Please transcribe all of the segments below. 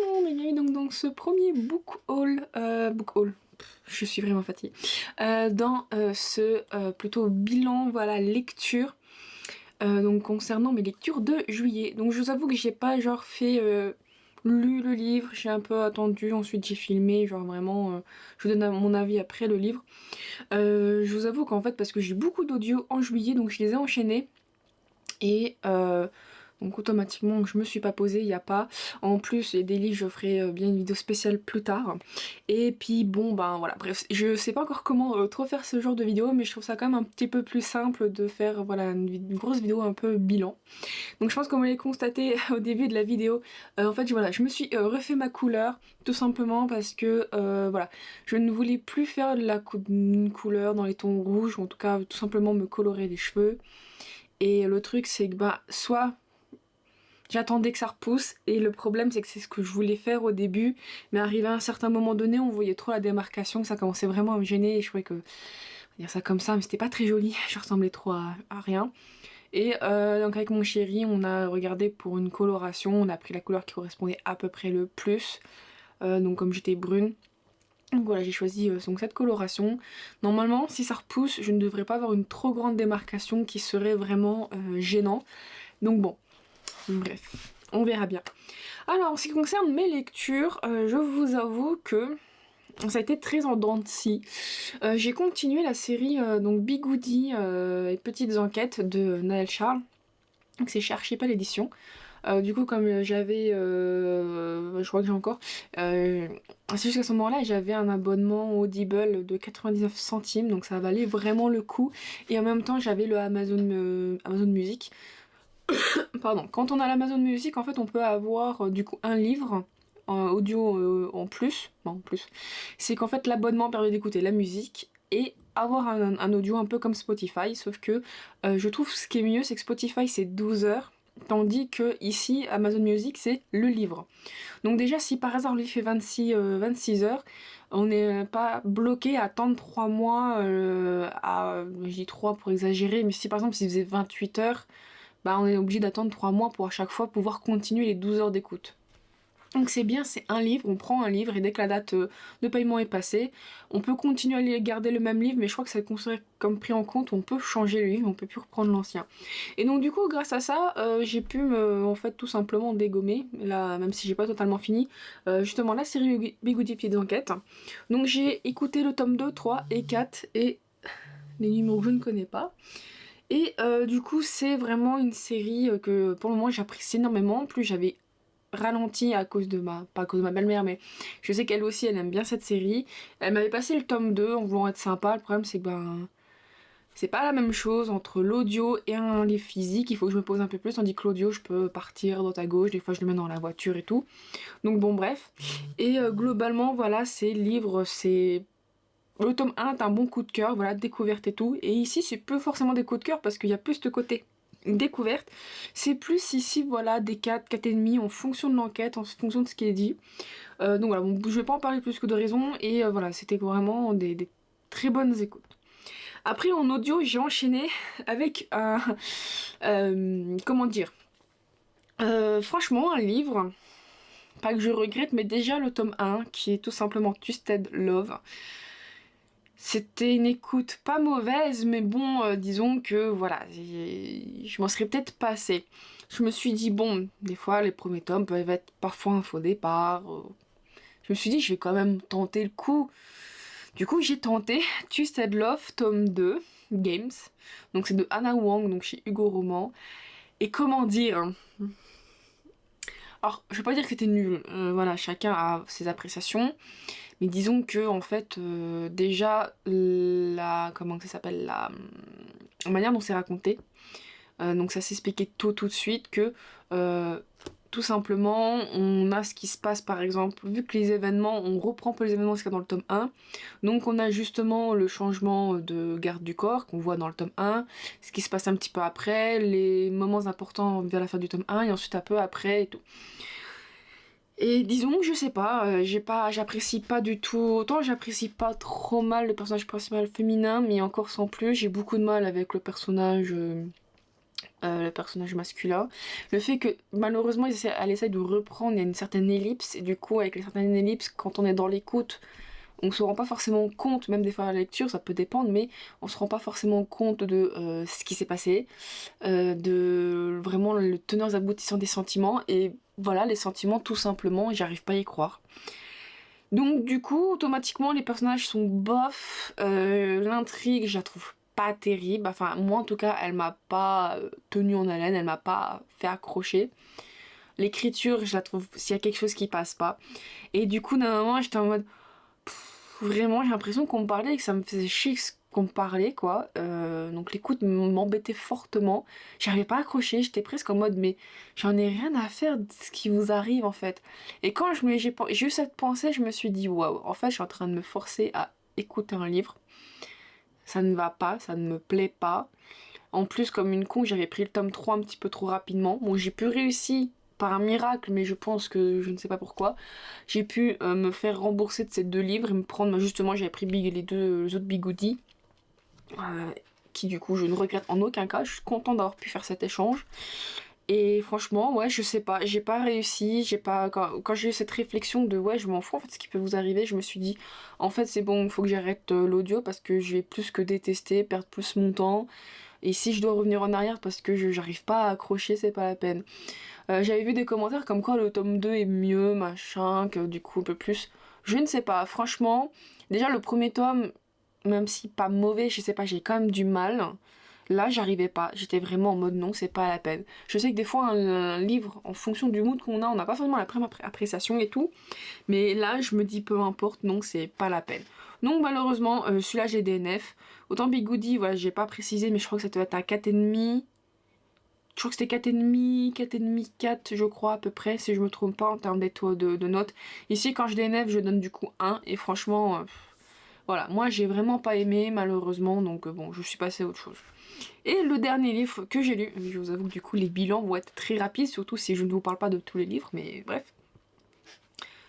monde et bienvenue donc dans ce premier book haul, je suis vraiment fatiguée, dans ce plutôt bilan, voilà, lecture, donc concernant mes lectures de juillet. Donc je vous avoue que j'ai pas genre fait lu le livre, j'ai un peu attendu, ensuite j'ai filmé, genre vraiment je donne mon avis après le livre. Je vous avoue qu'en fait parce que j'ai beaucoup d'audio en juillet, donc je les ai enchaînés et donc automatiquement je me suis pas posée, il y a pas. En plus il y a des livres, je ferai bien une vidéo spéciale plus tard. Et puis bon ben voilà, bref, je sais pas encore comment trop faire ce genre de vidéo, mais je trouve ça quand même un petit peu plus simple de faire voilà une grosse vidéo un peu bilan. Donc je pense qu'on l'avez constaté au début de la vidéo, en fait voilà, je me suis refait ma couleur, tout simplement parce que voilà, je ne voulais plus faire de une couleur dans les tons rouges, ou en tout cas tout simplement me colorer les cheveux. Et le truc c'est que bah soit j'attendais que ça repousse, et le problème c'est que c'est ce que je voulais faire au début, mais arrivé à un certain moment donné on voyait trop la démarcation, que ça commençait vraiment à me gêner, et je trouvais que, on va dire ça comme ça, mais c'était pas très joli, je ressemblais trop à rien. Et donc avec mon chéri on a regardé pour une coloration, on a pris la couleur qui correspondait à peu près le plus, donc comme j'étais brune, donc voilà, j'ai choisi donc cette coloration. Normalement si ça repousse je ne devrais pas avoir une trop grande démarcation qui serait vraiment gênant, donc bon. Bref, on verra bien. Alors, en ce qui concerne mes lectures, je vous avoue que ça a été très en dents de scie. J'ai continué la série donc Bigoudi et Petites Enquêtes de Naël Charles. Donc c'est chez Archipel Édition. Du coup, comme j'avais, je crois que j'ai encore, c'est juste qu'à ce moment-là, j'avais un abonnement Audible de 99 centimes, donc ça valait vraiment le coup. Et en même temps, j'avais le Amazon Music. Pardon, quand on a l'Amazon Music, en fait, on peut avoir du coup un livre audio en plus. Non, en plus. C'est qu'en fait, l'abonnement permet d'écouter la musique et avoir un audio un peu comme Spotify, sauf que je trouve ce qui est mieux, c'est que Spotify c'est 12 heures, tandis que ici, Amazon Music c'est le livre. Donc déjà, si par hasard lui fait 26 heures, on n'est pas bloqué à attendre 3 mois, je dis 3 pour exagérer, mais si par exemple s'il faisait 28 heures, bah on est obligé d'attendre 3 mois pour à chaque fois pouvoir continuer les 12 heures d'écoute. Donc c'est bien, c'est un livre, on prend un livre et dès que la date de paiement est passée, on peut continuer à garder le même livre, mais je crois que c'est considéré comme pris en compte, on peut changer le livre, on peut plus reprendre l'ancien. Et donc du coup grâce à ça, j'ai pu en fait tout simplement dégommer, là même si j'ai pas totalement fini, justement la série Bigoudi Petites Enquêtes. Donc j'ai écouté le tome 2, 3 et 4 et les numéros que je ne connais pas. Et du coup c'est vraiment une série que pour le moment j'apprécie énormément. En plus j'avais ralenti à cause de pas à cause de ma belle-mère, mais je sais qu'elle aussi elle aime bien cette série. Elle m'avait passé le tome 2 en voulant être sympa. Le problème c'est que ben c'est pas la même chose entre l'audio et un livre physique, il faut que je me pose un peu plus, tandis que l'audio je peux partir droite à gauche, des fois je le mets dans la voiture et tout. Donc bon bref. Et globalement voilà, ces livres, c'est... Le tome 1 est un bon coup de cœur, voilà, découverte et tout. Et ici, c'est plus forcément des coups de cœur parce qu'il y a plus de côté découverte. C'est plus ici, voilà, des 4, 4,5 en fonction de l'enquête, en fonction de ce qui est dit. Donc voilà, bon, je vais pas en parler plus que de raison. Et voilà, c'était vraiment des très bonnes écoutes. Après, en audio, j'ai enchaîné avec un... comment dire, franchement, un livre... Pas que je regrette, mais déjà le tome 1, qui est tout simplement Twisted Love. C'était une écoute pas mauvaise, mais bon, disons que voilà, je m'en serais peut-être passée. Je me suis dit, bon, des fois les premiers tomes peuvent être parfois un faux départ. Je me suis dit, je vais quand même tenter le coup. Du coup, j'ai tenté Twisted Love, tome 2, Games. Donc c'est de Anna Wang, donc chez Hugo Roman. Et comment dire, alors, je vais pas dire que c'était nul, voilà, chacun a ses appréciations, mais disons que, en fait, déjà, comment ça s'appelle, la manière dont c'est raconté, donc ça s'expliquait tout de suite que, tout simplement, on a ce qui se passe, par exemple, vu que les événements, on reprend pas les événements qu'il y a dans le tome 1, donc on a justement le changement de garde du corps qu'on voit dans le tome 1, ce qui se passe un petit peu après, les moments importants vers la fin du tome 1, et ensuite un peu après et tout. Et disons que je sais pas, j'apprécie pas du tout, autant j'apprécie pas trop mal le personnage principal féminin, mais encore sans plus, j'ai beaucoup de mal avec le personnage le personnage masculin. Le fait que malheureusement elle essaie de reprendre, il y a une certaine ellipse, et du coup avec les certaines ellipses, quand on est dans l'écoute, on se rend pas forcément compte, même des fois à la lecture, ça peut dépendre, mais on se rend pas forcément compte de ce qui s'est passé, de vraiment le teneur aboutissant des sentiments, et voilà, les sentiments tout simplement, j'arrive pas à y croire. Donc du coup, automatiquement, les personnages sont bof, l'intrigue, je la trouve pas terrible, enfin moi en tout cas, elle m'a pas tenue en haleine, elle m'a pas fait accrocher. L'écriture, je la trouve, s'il y a quelque chose qui passe pas. Et du coup, d'un moment, j'étais en mode, vraiment, j'ai l'impression qu'on me parlait et que ça me faisait chier qu'on me parlait, quoi. Donc l'écoute m'embêtait fortement. J'arrivais pas à accrocher, j'étais presque en mode, mais j'en ai rien à faire de ce qui vous arrive, en fait. Et quand j'ai eu cette pensée, je me suis dit, waouh, en fait, je suis en train de me forcer à écouter un livre. Ça ne va pas, ça ne me plaît pas. En plus, comme une con, j'avais pris le tome 3 un petit peu trop rapidement. Bon, j'ai pu réussir par un miracle, mais je pense que je ne sais pas pourquoi. J'ai pu me faire rembourser de ces 2 livres et me prendre, justement, j'avais pris les autres bigoudis, qui du coup je ne regrette en aucun cas. Je suis contente d'avoir pu faire cet échange. Et franchement, ouais, je sais pas, j'ai pas réussi, quand j'ai eu cette réflexion de ouais, je m'en fous en fait ce qui peut vous arriver, je me suis dit en fait c'est bon, il faut que j'arrête l'audio parce que je vais plus que détester, perdre plus mon temps. Et si je dois revenir en arrière parce que j'arrive pas à accrocher, c'est pas la peine. J'avais vu des commentaires comme quoi le tome 2 est mieux, machin, que du coup un peu plus. Je ne sais pas, franchement, déjà le premier tome, même si pas mauvais, je sais pas, j'ai quand même du mal. Là, j'arrivais pas, j'étais vraiment en mode non, c'est pas la peine. Je sais que des fois, un livre, en fonction du mood qu'on a, on n'a pas forcément la première appréciation et tout, mais là, je me dis peu importe, non, c'est pas la peine. Donc, malheureusement, celui-là, j'ai DNF. Autant Bigoudi, voilà, j'ai pas précisé, mais je crois que ça doit être à 4,5. Je crois que c'était 4,5, 4,5, 4, je crois, à peu près, si je me trompe pas en termes de notes. Ici, quand je DNF, je donne du coup 1, et franchement, voilà, moi, j'ai vraiment pas aimé, malheureusement, donc bon, je suis passée à autre chose. Et le dernier livre que j'ai lu, je vous avoue que du coup les bilans vont être très rapides, surtout si je ne vous parle pas de tous les livres, mais bref.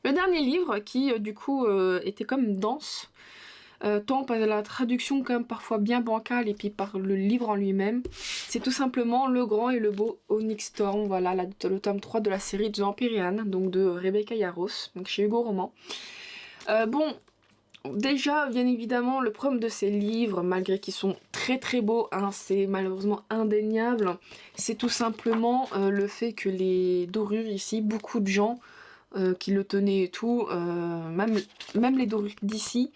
Le dernier livre qui du coup était comme dense, tant par la traduction comme parfois bien bancale et puis par le livre en lui-même, c'est tout simplement Le Grand et le Beau Onyx Storm, voilà, le tome 3 de la série de Vampirian, donc de Rebecca Yarros, donc chez Hugo Roman. Bon, déjà, bien évidemment, le problème de ces livres, malgré qu'ils sont très très beaux, hein, c'est malheureusement indéniable, c'est tout simplement le fait que les dorures ici, beaucoup de gens qui le tenaient et tout, même les dorures d'ici,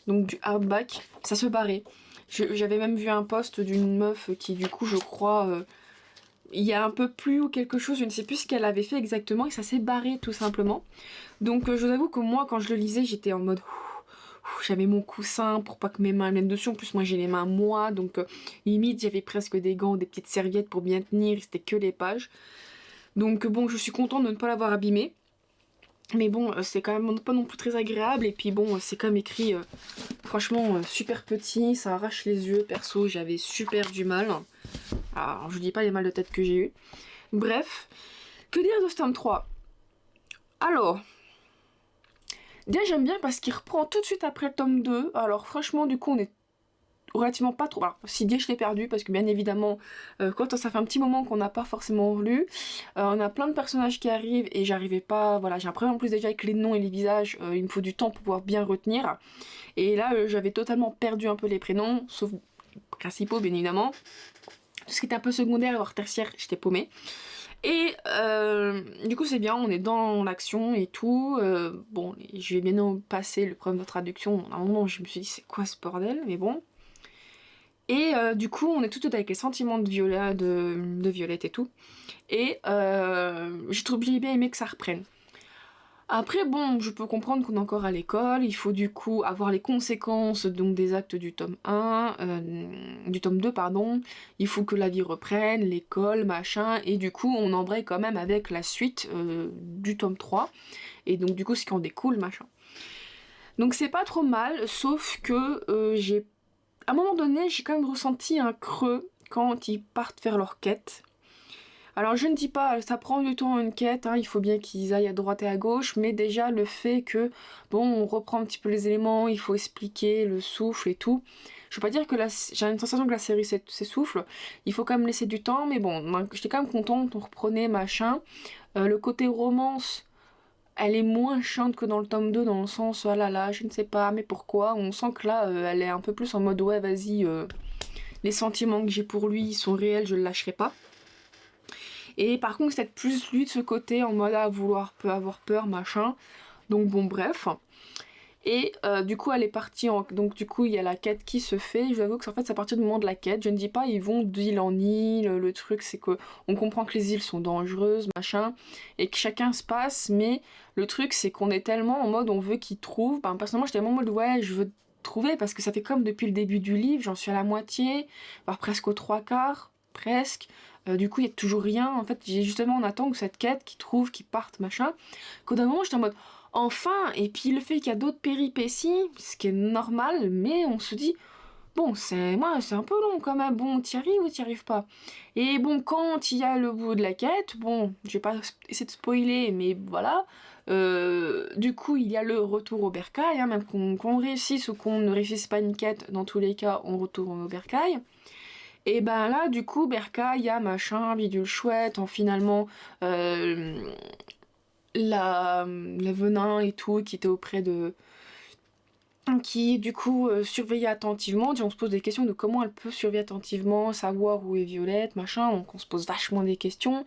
donc du hardback, ça se barrait. J'avais même vu un post d'une meuf qui du coup je crois il y a un peu plus ou quelque chose, je ne sais plus ce qu'elle avait fait exactement et ça s'est barré tout simplement. Donc je vous avoue que moi quand je le lisais j'étais en mode j'avais mon coussin pour pas que mes mains viennent dessus. En plus, moi j'ai les mains moites, donc limite j'avais presque des gants, des petites serviettes pour bien tenir. C'était que les pages. Donc bon, je suis contente de ne pas l'avoir abîmé. Mais bon, c'est quand même pas non plus très agréable. Et puis bon, c'est quand même écrit, franchement, super petit. Ça arrache les yeux. Perso, j'avais super du mal. Alors, je dis pas les mal de tête que j'ai eu. Bref, que dire de ce tome 3? Alors, déjà j'aime bien parce qu'il reprend tout de suite après le tome 2. Alors franchement du coup on est relativement pas trop. Alors si je l'ai perdu parce que bien évidemment quand ça fait un petit moment qu'on n'a pas forcément lu, on a plein de personnages qui arrivent et j'arrivais pas, voilà, j'ai un problème en plus déjà avec les noms et les visages, il me faut du temps pour pouvoir bien retenir. Et là j'avais totalement perdu un peu les prénoms, sauf principaux bien évidemment. Tout ce qui était un peu secondaire voire tertiaire, j'étais paumée. Et du coup c'est bien, on est dans l'action et tout. Bon, je vais bien passer le problème de traduction. À un moment je me suis dit c'est quoi ce bordel, mais bon. Et du coup on est tout de suite avec les sentiments de Violette et tout. Et j'ai bien aimé que ça reprenne. Après bon, je peux comprendre qu'on est encore à l'école, il faut du coup avoir les conséquences donc des actes du tome 1, du tome 2 pardon, il faut que la vie reprenne, l'école, machin, et du coup on embraye quand même avec la suite du tome 3, et donc du coup ce qui en découle, machin. Donc c'est pas trop mal, sauf que à un moment donné j'ai quand même ressenti un creux quand ils partent faire leur quête. Alors je ne dis pas, ça prend du temps une quête, hein, il faut bien qu'ils aillent à droite et à gauche, mais déjà le fait que, bon, on reprend un petit peu les éléments, il faut expliquer le souffle et tout, Je veux pas dire que j'ai une sensation que la série s'essouffle, il faut quand même laisser du temps, mais bon, j'étais quand même contente, on reprenait machin. Le côté romance, elle est moins chiante que dans le tome 2, dans le sens, oh là là, je ne sais pas, mais pourquoi. On sent que là, elle est un peu plus en mode, ouais, vas-y, les sentiments que j'ai pour lui, ils sont réels, je le lâcherai pas. Et par contre, c'est peut-être plus lui de ce côté, en mode à vouloir avoir peur, machin. Donc bon, bref. Et du coup, elle est partie donc du coup, il y a la quête qui se fait. Je vous avoue que en fait, c'est à partir du moment de la quête. Je ne dis pas, ils vont d'île en île. Le truc, c'est que on comprend que les îles sont dangereuses, machin, et que chacun se passe. Mais le truc, c'est qu'on est tellement en mode, on veut qu'ils trouvent. Ben, personnellement, j'étais tellement en mode, ouais, je veux trouver, parce que ça fait comme depuis le début du livre. J'en suis à la moitié, voire presque aux trois quarts, presque. Du coup, il y a toujours rien. En fait, justement, on attend que cette quête, qu'ils trouvent, qu'ils partent, machin. Qu'au d'un moment, j'étais en mode, enfin, et puis le fait qu'il y a d'autres péripéties, ce qui est normal, mais on se dit, bon, c'est un peu long quand même, bon, t'y arrives ou t'y arrives pas. Et bon, quand il y a le bout de la quête, bon, je vais pas essayer de spoiler, mais voilà, du coup, il y a le retour au bercail, hein, même qu'on réussisse ou qu'on ne réussisse pas une quête, dans tous les cas, on retourne au bercail. Et ben là, du coup, bercail, il y a machin, bidule chouette, en finalement... la venin et tout qui était auprès de qui du coup surveillait attentivement. On se pose des questions de comment elle peut surveiller attentivement, savoir où est Violette, machin, donc on se pose vachement des questions.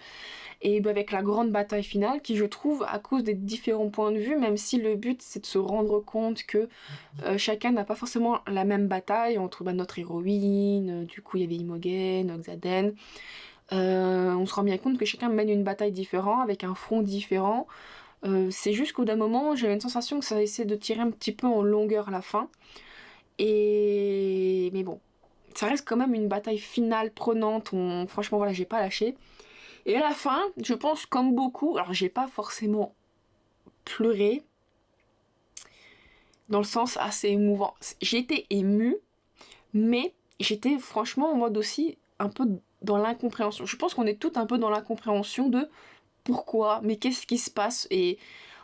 Et bah, avec la grande bataille finale qui, je trouve, à cause des différents points de vue, même si le but c'est de se rendre compte que chacun n'a pas forcément la même bataille entre notre héroïne, du coup il y avait Imogen, Xaden. On se rend bien compte que chacun mène une bataille différente, avec un front différent. C'est juste qu'au d'un moment, j'avais une sensation que ça essaie de tirer un petit peu en longueur à la fin. Mais bon, ça reste quand même une bataille finale prenante. Franchement, voilà, j'ai pas lâché. Et à la fin, je pense comme beaucoup, alors j'ai pas forcément pleuré, dans le sens assez émouvant. J'ai été émue, mais j'étais franchement en mode aussi un peu dans l'incompréhension. Je pense qu'on est toutes un peu dans l'incompréhension de pourquoi, mais qu'est-ce qui se passe. Et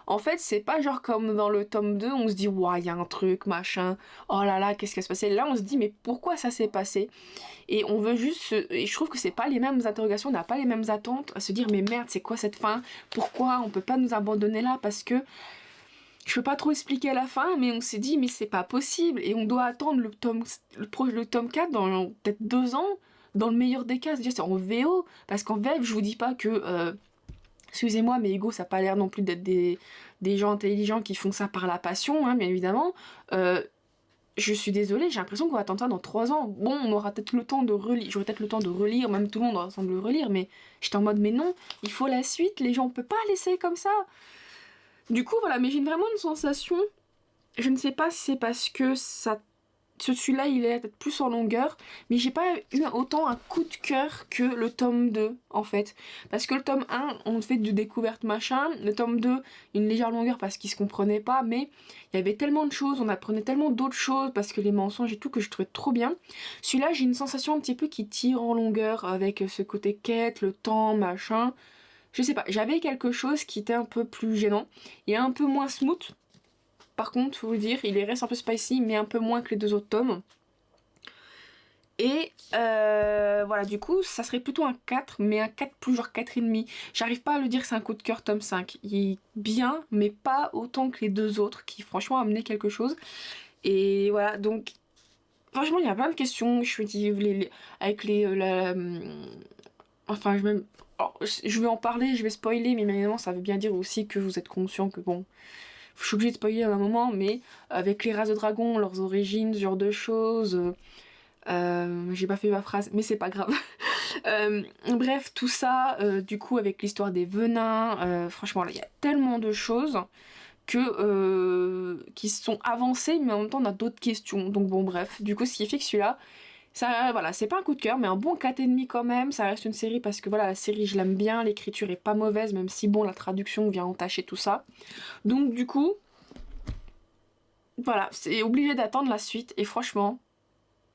en fait, c'est pas genre comme dans le tome 2, on se dit ouah, il y a un truc, machin, oh là là, qu'est-ce qui va se passer. Là, on se dit mais pourquoi ça s'est passé. Et on veut juste et je trouve que c'est pas les mêmes interrogations, on n'a pas les mêmes attentes à se dire mais merde, c'est quoi cette fin, pourquoi on peut pas nous abandonner là, parce que je peux pas trop expliquer à la fin, mais on s'est dit mais c'est pas possible et on doit attendre le tome 4 dans peut-être 2 ans, dans le meilleur des cas. C'est en VO, parce qu'en VF, je vous dis pas que excusez-moi, mais Hugo, ça n'a pas l'air non plus d'être des gens intelligents qui font ça par la passion, hein, bien évidemment. Je suis désolée, j'ai l'impression qu'on va attendre ça dans 3 ans. Bon, on aura peut-être le temps de relire, j'aurai peut-être le temps de relire, même tout le monde aura le temps de le relire, mais j'étais en mode, mais non, il faut la suite, les gens, on peut pas laisser comme ça. Du coup, voilà, mais j'ai vraiment une sensation, je ne sais pas si c'est parce que celui-là, il est peut-être plus en longueur, mais j'ai pas eu autant un coup de cœur que le tome 2, en fait. Parce que le tome 1, on fait du découverte machin, le tome 2, une légère longueur parce qu'il se comprenait pas, mais il y avait tellement de choses, on apprenait tellement d'autres choses, parce que les mensonges et tout, que je trouvais trop bien. Celui-là, j'ai une sensation un petit peu qui tire en longueur, avec ce côté quête, le temps, machin. Je sais pas, j'avais quelque chose qui était un peu plus gênant, et un peu moins smooth. Par contre, faut vous dire, il reste un peu spicy, mais un peu moins que les 2 autres tomes. Et voilà, du coup, ça serait plutôt un 4, mais un 4 plus genre 4,5. J'arrive pas à le dire que c'est un coup de cœur tome 5. Il est bien, mais pas autant que les 2 autres, qui franchement amenaient quelque chose. Et voilà, donc, franchement, il y a plein de questions. Je me dis, avec enfin, je vais en parler, je vais spoiler, mais évidemment, ça veut bien dire aussi que vous êtes conscient que bon... Je suis obligée de spoiler à un moment, mais avec les races de dragons, leurs origines, ce genre de choses. J'ai pas fait ma phrase, mais c'est pas grave. Bref, tout ça, du coup, avec l'histoire des venins, franchement, il y a tellement de choses qui sont avancées, mais en même temps, on a d'autres questions. Donc bon, bref, du coup, ce qui fait que celui-là, ça, voilà, c'est pas un coup de cœur, mais un bon 4,5 quand même. Ça reste une série parce que voilà, la série, je l'aime bien, l'écriture est pas mauvaise, même si bon, la traduction vient entacher tout ça. Donc du coup, voilà, c'est obligé d'attendre la suite, et franchement,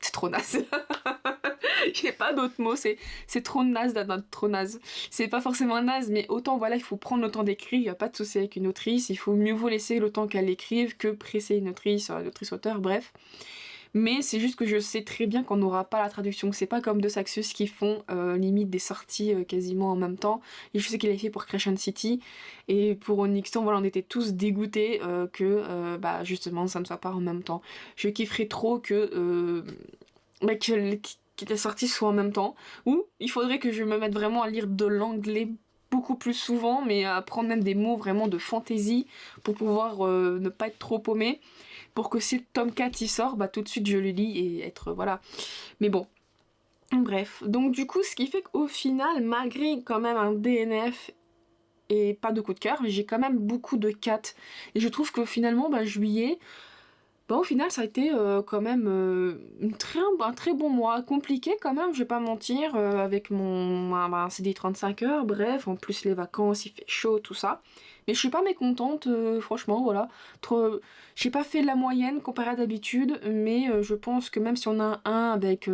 c'est trop naze. J'ai pas d'autres mots, c'est trop naze d'attendre, trop naze. C'est pas forcément naze, mais autant voilà, il faut prendre le temps d'écrire, y a pas de souci avec une autrice, il faut mieux vous laisser le temps qu'elle écrive que presser une autrice auteur, bref. Mais c'est juste que je sais très bien qu'on n'aura pas la traduction. C'est pas comme de Saxus qui font limite des sorties quasiment en même temps. Et je sais qu'il est fait pour Crescent City. Et pour Onyxton, voilà, on était tous dégoûtés que bah, justement ça ne soit pas en même temps. Je kifferais trop bah, que les sorties soient en même temps. Ou il faudrait que je me mette vraiment à lire de l'anglais beaucoup plus souvent, mais à apprendre même des mots vraiment de fantasy pour pouvoir ne pas être trop paumé pour que si le tome 4 il sort, bah tout de suite je le lis et être voilà. Mais bon, bref. Donc du coup, ce qui fait qu'au final, malgré quand même un DNF et pas de coup de cœur, j'ai quand même beaucoup de 4. Et je trouve que finalement, bah, juillet, bah, au final, ça a été quand même un très bon mois. Compliqué quand même, je vais pas mentir, avec mon CD 35 heures, bref, en plus les vacances, il fait chaud, tout ça. Mais je suis pas mécontente, franchement, voilà. J'ai pas fait la moyenne comparé à d'habitude, mais je pense que même si on a un avec,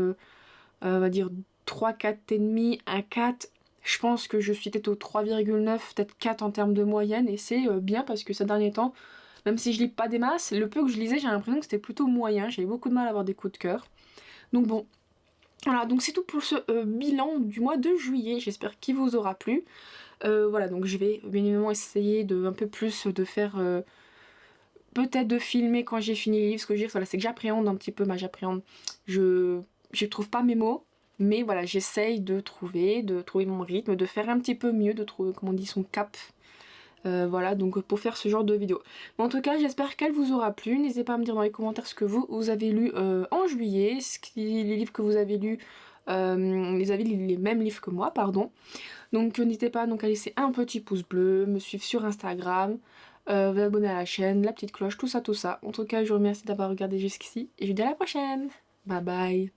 on va dire, 3, 4 et demi, un 4, je pense que je suis peut-être au 3,9, peut-être 4 en termes de moyenne, et c'est bien parce que ces derniers temps, même si je lis pas des masses, le peu que je lisais, j'ai l'impression que c'était plutôt moyen. J'avais beaucoup de mal à avoir des coups de cœur. Donc bon, voilà, donc c'est tout pour ce bilan du mois de juillet. J'espère qu'il vous aura plu. Voilà, donc je vais bien évidemment essayer de un peu plus de faire... peut-être de filmer quand j'ai fini les livres. Ce que je veux dire, voilà, c'est que j'appréhende un petit peu, j'appréhende. Je trouve pas mes mots. Mais voilà, j'essaye de trouver mon rythme, de faire un petit peu mieux, de trouver, comme on dit, son cap. Voilà, donc pour faire ce genre de vidéo. Mais en tout cas, j'espère qu'elle vous aura plu. N'hésitez pas à me dire dans les commentaires ce que vous avez lu en juillet, les livres que vous avez lus, les mêmes livres que moi, pardon. Donc n'hésitez pas donc, à laisser un petit pouce bleu, me suivre sur Instagram, vous abonner à la chaîne, la petite cloche, tout ça, tout ça. En tout cas, je vous remercie d'avoir regardé jusqu'ici et je vous dis à la prochaine. Bye bye.